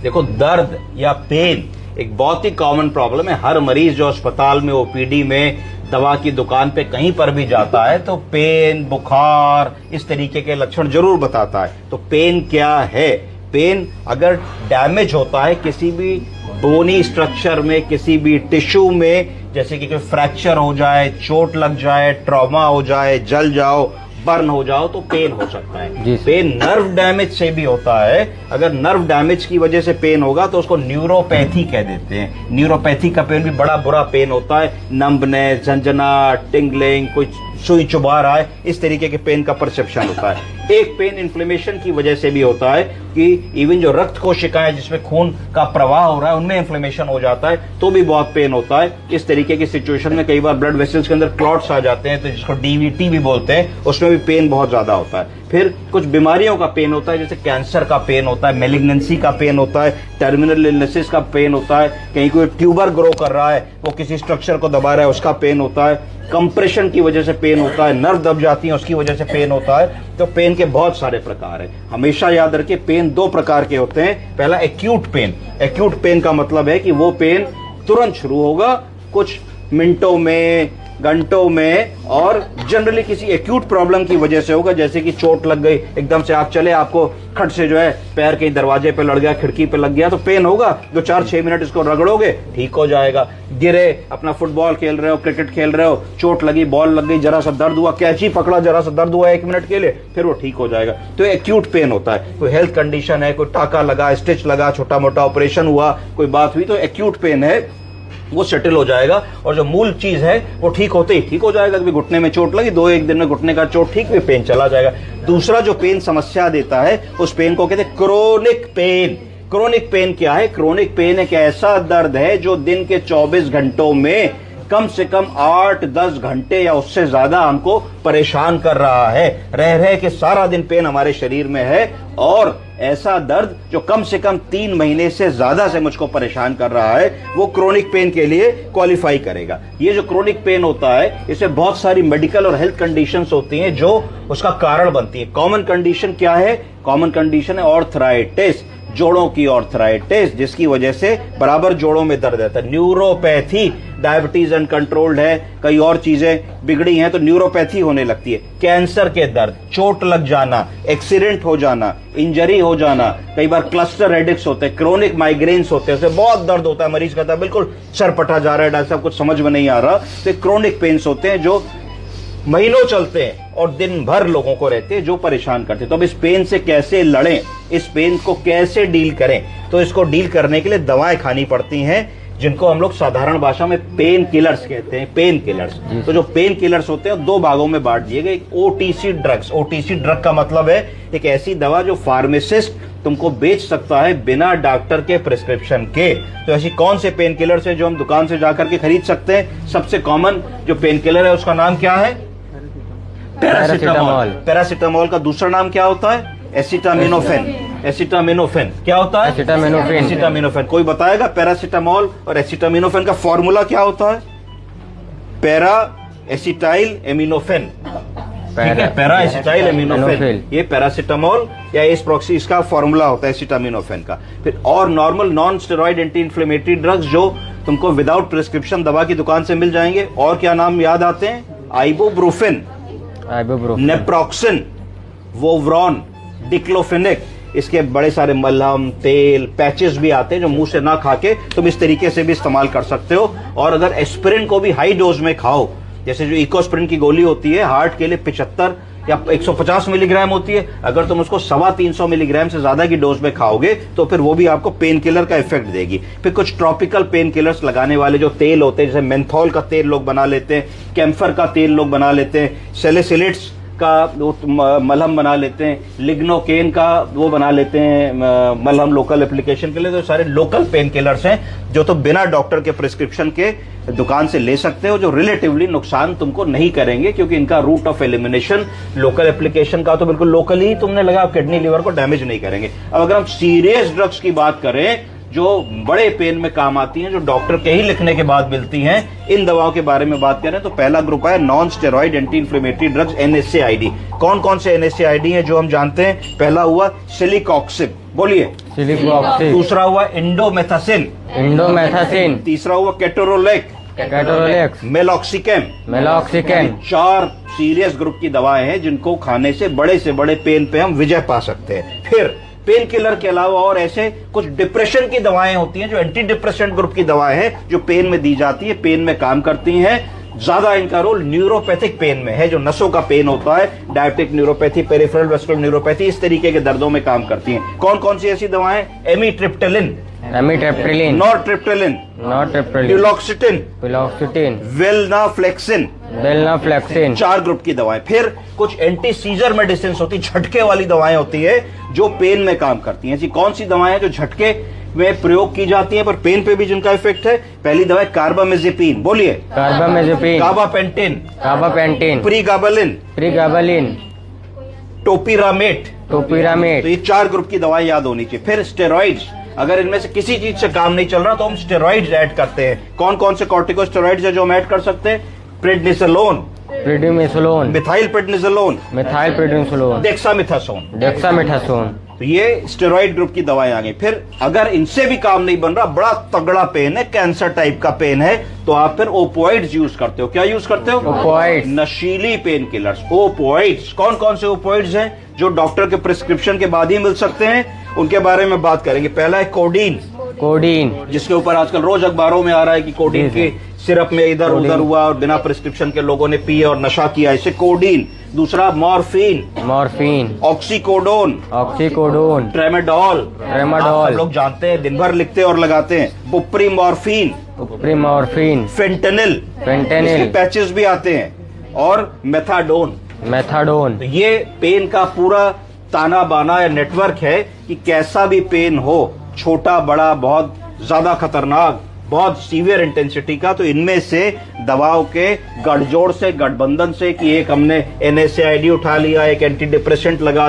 देखो, दर्द या पेन एक बहुत ही कॉमन प्रॉब्लम है। हर मरीज जो अस्पताल में, ओपीडी में, दवा की दुकान पे कहीं पर भी जाता है तो पेन, बुखार, इस तरीके के लक्षण जरूर बताता है। तो पेन क्या है? पेन अगर डैमेज होता है किसी भी बोनी स्ट्रक्चर में, किसी भी टिश्यू में, जैसे कि कोई फ्रैक्चर हो जाए, चोट लग जाए, ट्रॉमा हो जाए, जल जाओ, बर्न हो जाओ, तो पेन हो सकता है। पेन नर्व डैमेज से भी होता है। अगर नर्व डैमेज की वजह से पेन होगा तो उसको न्यूरोपैथी कह देते हैं। न्यूरोपैथी का पेन भी बड़ा बुरा पेन होता है। नंबनेस, झंझनाहट, टिंगलिंग, कोई सुई चुभा रहा है, इस तरीके के पेन का परसेप्शन होता है। एक पेन इन्फ्लेमेशन की वजह से भी होता है कि इवन जो रक्त कोशिकाएं जिसमें खून का प्रवाह हो रहा है उनमें इन्फ्लेमेशन हो जाता है तो भी बहुत पेन होता है। इस तरीके की सिचुएशन में कई बार ब्लड वेसल्स के अंदर क्लॉट्स आ जाते हैं, तो जिसको डीवीटी भी बोलते हैं, उसमें भी पेन बहुत ज्यादा होता है। फिर कुछ बीमारियों का पेन होता है, जैसे कैंसर का पेन होता है, मेलिग्नेंसी का पेन होता है, टर्मिनल इलनेसेस का पेन होता है, कहीं कोई ट्यूबर ग्रो कर रहा है, वो किसी स्ट्रक्चर को दबा रहा है, उसका पेन होता है, कंप्रेशन की वजह से पेन होता है, नर्व दब जाती है उसकी वजह से पेन होता है। तो पेन के बहुत सारे प्रकार हैं। हमेशा याद रखिए, पेन दो प्रकार के होते हैं। पहला एक्यूट पेन। एक्यूट पेन का मतलब है कि वो पेन तुरंत शुरू होगा, कुछ मिनटों में, घंटों में, और जनरली किसी एक्यूट प्रॉब्लम की वजह से होगा, जैसे कि चोट लग गई, एकदम से आग चले, आपको खट से जो है पैर कहीं दरवाजे पे लड़ गया, खिड़की पे लग गया, तो पेन होगा। 2-4-6 मिनट इसको रगड़ोगे, ठीक हो जाएगा। गिरे, अपना फुटबॉल खेल रहे हो, क्रिकेट खेल रहे हो, चोट लगी, बॉल लग गई, जरा सा दर्द हुआ, कैची पकड़ा, जरा सा दर्द हुआ 1 मिनट के लिए, फिर वो ठीक हो जाएगा। तो एक्यूट पेन होता है। कोई हेल्थ कंडीशन है, कोई टाका लगा, स्टिच लगा, छोटा मोटा ऑपरेशन हुआ, कोई बात हुई, तो एक्यूट पेन है, वो सेटल हो जाएगा। और जो मूल चीज है वो ठीक होते ही ठीक हो जाएगा। कभी घुटने में चोट लगी, 2-1 दिन में घुटने का चोट ठीक, भी पेन चला जाएगा। दूसरा जो पेन समस्या देता है उस पेन को कहते हैं क्रोनिक पेन। क्रोनिक पेन क्या है? क्रोनिक पेन एक ऐसा दर्द है जो दिन के 24 घंटों में कम से कम 8-10 घंटे या उससे ज्यादा हमको परेशान कर रहा है। रह रहे के सारा दिन पेन हमारे शरीर में है, और ऐसा दर्द जो कम से कम 3 महीने से ज्यादा से मुझको परेशान कर रहा है, वो क्रोनिक पेन के लिए क्वालिफाई करेगा। ये जो क्रोनिक पेन होता है, इसमें बहुत सारी मेडिकल और हेल्थ कंडीशंस होती हैं जो उसका कारण बनती है। कॉमन कंडीशन क्या है? कॉमन कंडीशन है ऑर्थराइटिस, जोड़ों की ऑर्थराइटिस, जिसकी वजह से बराबर जोड़ों में दर्द रहता है। न्यूरोपैथी, डायबिटीज अनकंट्रोल्ड है, कई और चीजें बिगड़ी हैं तो न्यूरोपैथी होने लगती है। कैंसर के दर्द, चोट लग जाना, एक्सीडेंट हो जाना, इंजरी हो जाना, कई बार क्लस्टर हेडेक्स होते हैं, क्रोनिक माइग्रेन्स होते हैं, उससे बहुत दर्द होता है, मरीज कहता है बिल्कुल सर पटा जा रहा है, डॉक्टर साहब कुछ समझ में नहीं आ रहा। तो क्रोनिक पेन्स होते हैं जो महीनों चलते हैं और दिन भर लोगों को रहते हैं, जो परेशान करते हैं। तो अब इस पेन से कैसे लड़ें, इस पेन को कैसे डील करें? तो इसको डील करने के लिए दवाएं खानी पड़ती हैं, जिनको हम लोग साधारण भाषा में पेन किलर्स कहते हैं। पेन किलर्स, तो जो पेन किलर्स होते हैं 2 भागों में बांट दिए गए। OTC drugs. ओटीसी ड्रग का मतलब है एक ऐसी दवा जो फार्मासिस्ट तुमको बेच सकता है बिना डॉक्टर के प्रिस्क्रिप्शन के। तो ऐसी कौन से पेन किलर्स है जो हम दुकान से जाकर के खरीद सकते हैं? सबसे कॉमन जो पेन किलर है उसका नाम क्या है? पैरासिटामोल। पैरासिटामोल का दूसरा नाम क्या होता है? एसिटामिनोफेन। एसिटामिनोफेन क्या होता है? एसिटामिनोफेन। एसिटामिनोफेन। कोई बताएगा पैरासिटामोल और एसिटामिनोफेन का फॉर्मूला क्या होता है? Para acetyl aminophen. ठीक है, पैरा एसिटाइल एमिनोफेन, ये पैरासिटामोल या इस प्रॉक्सी इसका फॉर्मूला होता है एसिटामिनोफेन का। फिर और normal non steroid anti inflammatory drugs जो तुमको विदाउट प्रिस्क्रिप्शन दवा की दुकान से मिल जाएंगे। और क्या नाम याद आते हैं? आइबोब्रुफिन, नेप्रोक्सिन, वोवरॉन, डिक्लोफेनेक। इसके बड़े सारे मलहम, तेल, पैचेस भी आते हैं जो मुंह से ना खा के तुम इस तरीके से भी इस्तेमाल कर सकते हो। और अगर एस्पिरिन को भी हाई डोज में खाओ, जैसे जो इकोस्प्रिन की गोली होती है हार्ट के लिए 75 या 150 मिलीग्राम होती है, अगर तुम उसको 350 मिलीग्राम से ज्यादा की डोज में खाओगे तो फिर वो भी आपको पेन किलर का इफेक्ट देगी। फिर कुछ ट्रॉपिकल पेन किलर्स लगाने वाले जो तेल होते हैं, जैसे मेंथोल का तेल लोग बना लेते हैं, कैम्फर का तेल लोग बना लेते हैं, सैलिसिलिट्स का मलहम बना लेते हैं, लिग्नोकेन का वो बना लेते हैं मलहम लोकल एप्लीकेशन के लिए। तो सारे लोकल पेन किलर्स हैं जो तो बिना डॉक्टर के प्रिस्क्रिप्शन के दुकान से ले सकते हो, जो रिलेटिवली नुकसान तुमको नहीं करेंगे, क्योंकि इनका route of elimination local application का तो बिल्कुल लोकली ही तुमने लगा, किडनी लिवर को डैमेज नहीं करेंगे। अब अगर हम सीरियस ड्रग्स की बात करें जो बड़े पेन में काम आती हैं, जो डॉक्टर के ही लिखने के बाद मिलती हैं, इन दवाओं के बारे में बात करें तो पहला ग्रुप है non steroid anti inflammatory drugs, NSAID। कौन कौन से NSAID हैं जो हम जानते हैं? पहला हुआ सिलिकॉक्सिब। बोलिए। सिलिप्रोक्सिन, दूसरा हुआ इंडोमेथासिन, इंडोमेथासिन, तीसरा हुआ केटोरोलेक, कैटोरोलेक्स, मेलॉक्सिकम। मेलॉक्सिकन। 4 सीरियस ग्रुप की दवाएं हैं जिनको खाने से बड़े पेन पे हम विजय पा सकते हैं। फिर पेन किलर के अलावा और ऐसे कुछ डिप्रेशन की दवाएं होती हैं जो एंटी डिप्रेसेंट ग्रुप की दवाएं हैं जो पेन में दी जाती है, पेन में काम करती हैं। ज्यादा इनका रोल न्यूरोपैथिक पेन में है, जो नसों का पेन होता है, diabetic neuropathy, peripheral vascular neuropathy, इस तरीके के दर्दों में काम करती हैं। कौन कौन सी ऐसी दवाएं? एमिट्रिप्टिलिन, एमिट्रिप्टिलिन, नॉरट्रिप्टिलिन, नॉरट्रिप्टिलिन, ड्यूलॉक्सिटिन, पिलॉक्सिटिन, वेलनाफ्लेक्सिन। वेलनाफ्लेक्सिन। 4 ग्रुप की दवाएं। फिर कुछ एंटी सीजर मेडिसिन होती, झटके वाली दवाएं होती है जो पेन में काम करती हैं। ऐसी कौन सी दवाएं हैं जो झटके में प्रयोग की जाती है पर पेन पे भी जिनका इफेक्ट है? पहली दवा कार्बामेजेपिन, बोलिए। कार्बामेजेपिन, कार्बापेंटिन, कार्बापेंटिन, प्रीगाबलिन, प्रीगाबलिन, टोपिरामेट। टोपिरामेट। तो ये 4 ग्रुप की दवाएं याद होनी चाहिए। फिर स्टेरॉइड्स, अगर इनमें से किसी चीज से काम नहीं चल रहा तो हम स्टेरॉइड्स ऐड करते हैं। कौन कौन से कॉर्टिकोस्टेरॉइड्स है जो हम ऐड कर सकते हैं? Prednisolone, prednisolone, methyl prednisolone, methyl prednisolone, dexamethasone. Dexamethasone. तो ये स्टेरॉइड ग्रुप की दवाएं आ गई। फिर अगर इनसे भी काम नहीं बन रहा, बड़ा तगड़ा पेन है, कैंसर टाइप का पेन है, तो आप फिर ओपोइड्स यूज करते हो। क्या यूज करते हो? ओपोइड्स। नशीली पेन किलर्स, ओपोइड्स। कौन कौन से ओपोइड्स हैं जो डॉक्टर के प्रिस्क्रिप्शन के बाद ही मिल सकते हैं? उनके बारे में बात करेंगे। पहला है कोडीन, कोडीन, जिसके ऊपर आजकल रोज अखबारों में आ रहा है कि कोडीन जी, की सिरप में इधर उधर हुआ और बिना प्रिस्क्रिप्शन के लोगों ने पिए और नशा किया, इसे कोडीन। दूसरा morphine, morphine, oxycodone, oxycodone, tramadol. Tramadol, आप लोग जानते हैं, दिन भर लिखते और लगाते हैं। बुप्रीमॉर्फिन, प्रीमॉर्फिन, फेंटेनिल, फेंटेनिल, पैचेस भी आते हैं, और मेथाडोन। मेथाडोन। तो ये पेन का पूरा ताना बाना या नेटवर्क है कि कैसा भी पेन हो, छोटा बड़ा, बहुत ज्यादा खतरनाक, बहुत सीवियर इंटेंसिटी का, तो इनमें से दवाओं के गठजोड़ से, गठबंधन से, कि एक हमने NSAID उठा लिया, एक एंटी डिप्रेसेंट लगा